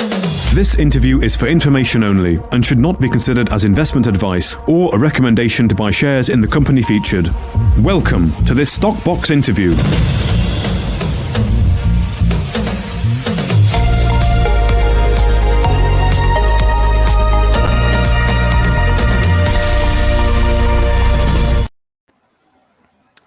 This interview is for information only and should not be considered as investment advice or a recommendation to buy shares in the company featured. Welcome to this Stockbox interview.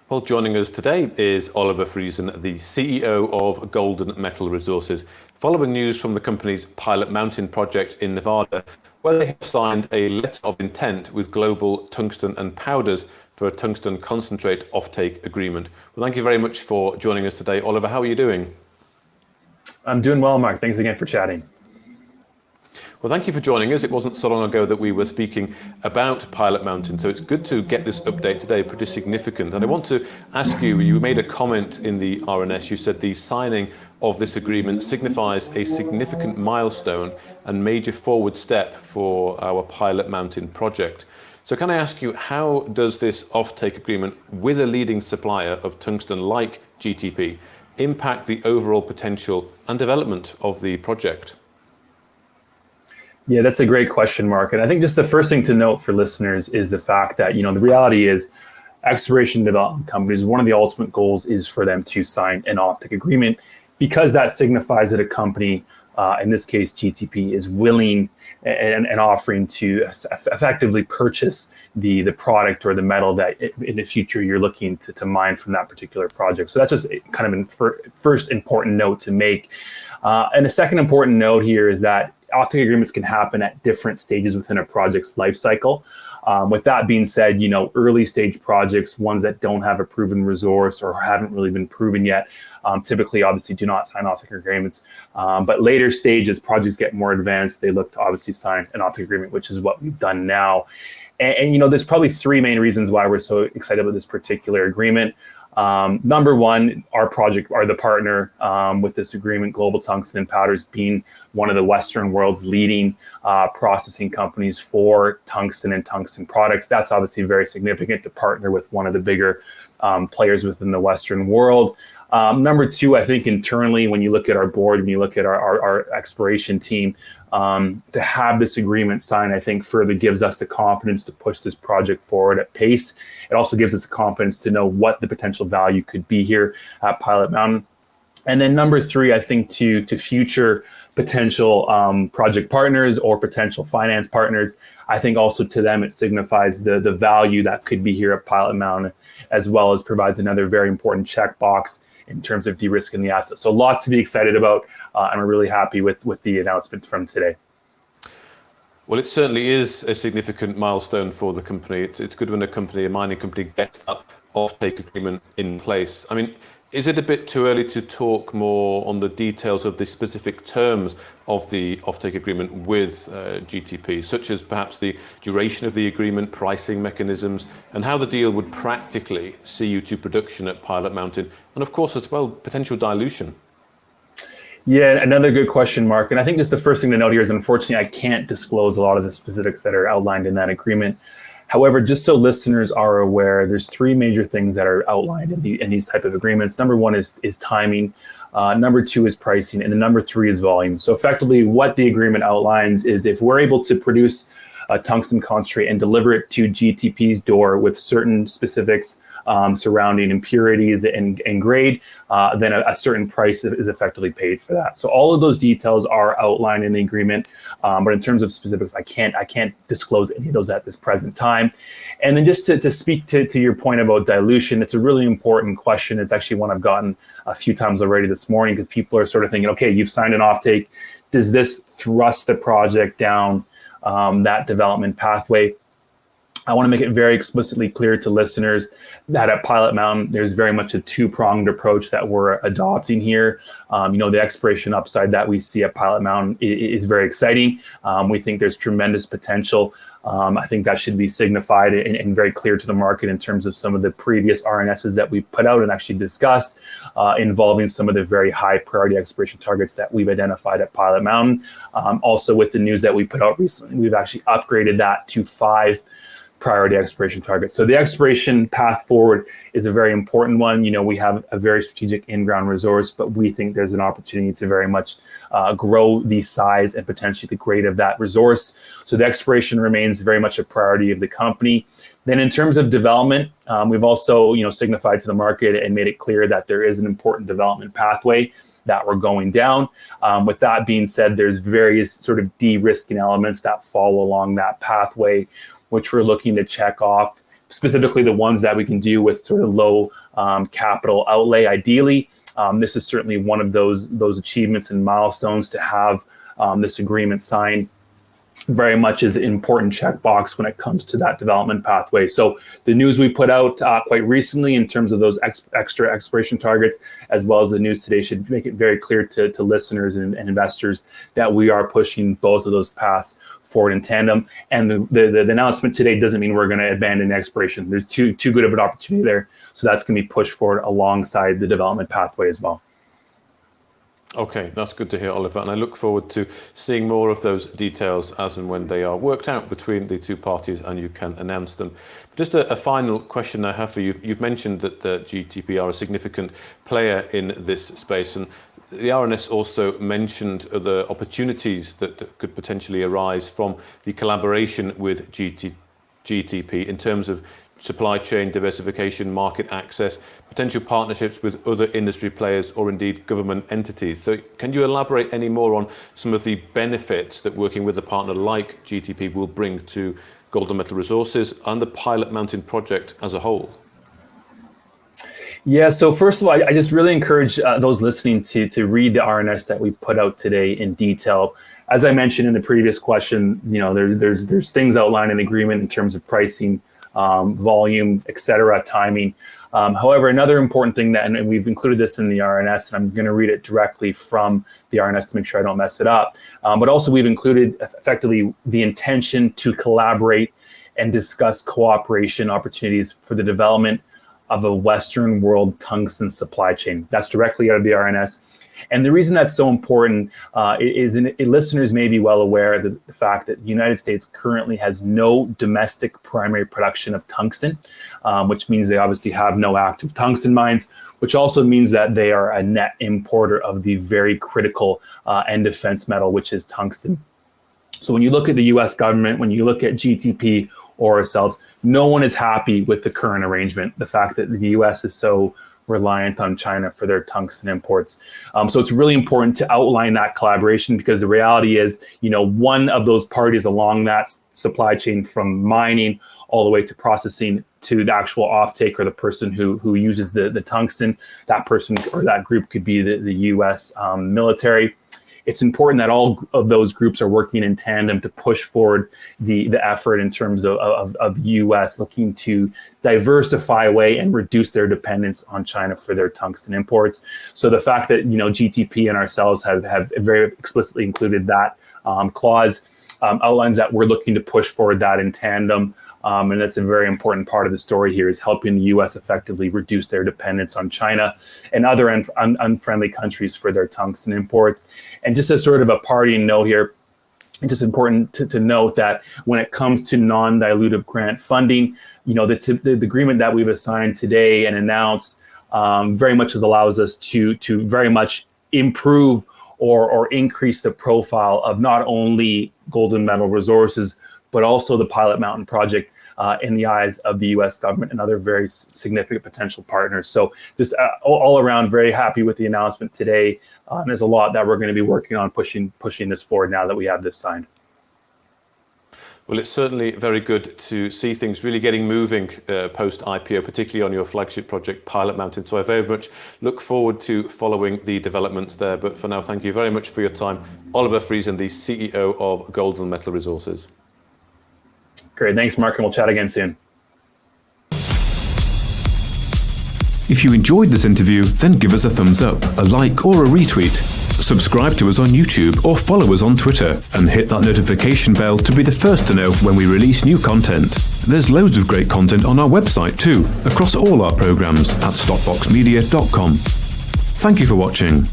Well, joining us today is Oliver Friesen, the CEO of Golden Metal Resources, following news from the company's Pilot Mountain project in Nevada, where they have signed a letter of intent with Global Tungsten and Powders for a tungsten concentrate offtake agreement. Well, thank you very much for joining us today. Oliver, how are you doing? I'm doing well, Mark. Thanks again for chatting. Well, thank you for joining us. It wasn't so long ago that we were speaking about Pilot Mountain, so it's good to get this update today, pretty significant. And I want to ask you, you made a comment in the RNS, you said the signing of this agreement signifies a significant milestone and major forward step for our Pilot Mountain project. So can I ask you, how does this offtake agreement with a leading supplier of tungsten like GTP impact the overall potential and development of the project? Yeah, that's a great question, Mark. And I think just the first thing to note for listeners is the fact that, the reality is exploration development companies, one of the ultimate goals is for them to sign an offtake agreement, because that signifies that a company, in this case, GTP, is willing and offering to effectively purchase the product or the metal that in the future you're looking to mine from that particular project. So that's just kind of a first important note to make. And a second important note here is that offtake agreements can happen at different stages within a project's life cycle. With that being said, early stage projects, ones that don't have a proven resource or haven't really been proven yet, typically obviously do not sign offtake agreements. But later stages, projects get more advanced, they look to obviously sign an offtake agreement, which is what we've done now. And there's probably three main reasons why we're so excited about this particular agreement. Number one, our project, or the partner with this agreement, Global Tungsten and Powders, being one of the Western world's leading processing companies for tungsten and tungsten products. That's obviously very significant to partner with one of the bigger players within the Western world. Number two, I think internally, when you look at our board, when you look at our exploration team, to have this agreement signed, I think further gives us the confidence to push this project forward at pace. It also gives us the confidence to know what the potential value could be here at Pilot Mountain. And then number three, I think to future potential project partners or potential finance partners, I think also to them it signifies the value that could be here at Pilot Mountain, as well as provides another very important checkbox in terms of de-risking the asset. So lots to be excited about, and we're really happy with the announcement from today. Well, it certainly is a significant milestone for the company. It's good when a mining company gets that offtake agreement in place. I mean, is it a bit too early to talk more on the details of the specific terms of the offtake agreement with GTP, such as perhaps the duration of the agreement, pricing mechanisms, and how the deal would practically see you to production at Pilot Mountain, and of course as well, potential dilution? Yeah, another good question, Mark. And I think just the first thing to note here is, unfortunately, I can't disclose a lot of the specifics that are outlined in that agreement. However, just so listeners are aware, there's three major things that are outlined in these type of agreements. Number one is timing. Number two is pricing. And the number three is volume. So effectively, what the agreement outlines is if we're able to produce a tungsten concentrate and deliver it to GTP's door with certain specifics surrounding impurities and grade, then a certain price is effectively paid for that. So all of those details are outlined in the agreement, but in terms of specifics, I can't disclose any of those at this present time. And then just to speak to your point about dilution, it's a really important question. It's actually one I've gotten a few times already this morning, because people are sort of thinking, okay, you've signed an offtake. Does this thrust the project down that development pathway? I want to make it very explicitly clear to listeners that at Pilot Mountain, there's very much a two-pronged approach that we're adopting here. The exploration upside that we see at Pilot Mountain is very exciting. We think there's tremendous potential. I think that should be signified and very clear to the market in terms of some of the previous RNSs that we've put out and actually discussed, involving some of the very high priority exploration targets that we've identified at Pilot Mountain. Also with the news that we put out recently, we've actually upgraded that to 5 priority exploration targets. So the exploration path forward is a very important one. We have a very strategic in-ground resource, but we think there's an opportunity to very much grow the size and potentially the grade of that resource. So the exploration remains very much a priority of the company. Then in terms of development, we've also signified to the market and made it clear that there is an important development pathway that we're going down. With that being said, there's various sort of de-risking elements that follow along that pathway, which we're looking to check off, specifically the ones that we can do with sort of low capital outlay, ideally. This is certainly one of those achievements and milestones to have this agreement signed. Very much is an important checkbox when it comes to that development pathway. So the news we put out quite recently in terms of those extra exploration targets, as well as the news today, should make it very clear to listeners and investors that we are pushing both of those paths forward in tandem. And the announcement today doesn't mean we're going to abandon exploration. There's too good of an opportunity there. So that's going to be pushed forward alongside the development pathway as well. Okay, that's good to hear, Oliver, and I look forward to seeing more of those details as and when they are worked out between the two parties and you can announce them. Just a final question I have for you. You've mentioned that the GTP are a significant player in this space, and the RNS also mentioned the opportunities that could potentially arise from the collaboration with GTP in terms of supply chain diversification, market access, potential partnerships with other industry players or indeed government entities. So can you elaborate any more on some of the benefits that working with a partner like GTP will bring to Golden Metal Resources and the Pilot Mountain project as a whole? Yeah, so first of all, I just really encourage those listening to read the RNS that we put out today in detail. As I mentioned in the previous question, there's things outlined in the agreement in terms of pricing, volume, etc., timing. However, another important thing and we've included this in the RNS, and I'm going to read it directly from the RNS to make sure I don't mess it up. But also we've included effectively the intention to collaborate and discuss cooperation opportunities for the development of a Western world tungsten supply chain. That's directly out of the RNS. And the reason that's so important is listeners may be well aware of the fact that the United States currently has no domestic primary production of tungsten, which means they obviously have no active tungsten mines, which also means that they are a net importer of the very critical and defense metal, which is tungsten. So when you look at the US government, when you look at GTP or ourselves, no one is happy with the current arrangement, the fact that the US is so reliant on China for their tungsten imports. So it's really important to outline that collaboration, because the reality is, one of those parties along that supply chain from mining all the way to processing to the actual offtake or the person who uses the tungsten, that person or that group could be the US military. It's important that all of those groups are working in tandem to push forward the effort in terms of the U.S. looking to diversify away and reduce their dependence on China for their tungsten imports. So the fact that GTP and ourselves have very explicitly included that clause outlines that we're looking to push forward that in tandem. And that's a very important part of the story here, is helping the U.S. effectively reduce their dependence on China and other unfriendly countries for their tungsten imports. And just as sort of a parting note here, it's just important to note that when it comes to non-dilutive grant funding, the agreement that we've assigned today and announced very much allows us to very much improve or increase the profile of not only Golden Metal Resources, but also the Pilot Mountain project in the eyes of the U.S. government and other very significant potential partners. So just all around, very happy with the announcement today. There's a lot that we're going to be working on pushing this forward now that we have this signed. Well, it's certainly very good to see things really getting moving post-IPO, particularly on your flagship project, Pilot Mountain. So I very much look forward to following the developments there. But for now, thank you very much for your time. Oliver Friesen, the CEO of Golden Metal Resources. Great. Thanks, Mark, and we'll chat again soon. If you enjoyed this interview, then give us a thumbs up, a like or a retweet. Subscribe to us on YouTube or follow us on Twitter and hit that notification bell to be the first to know when we release new content. There's loads of great content on our website too, across all our programs at stockboxmedia.com. Thank you for watching.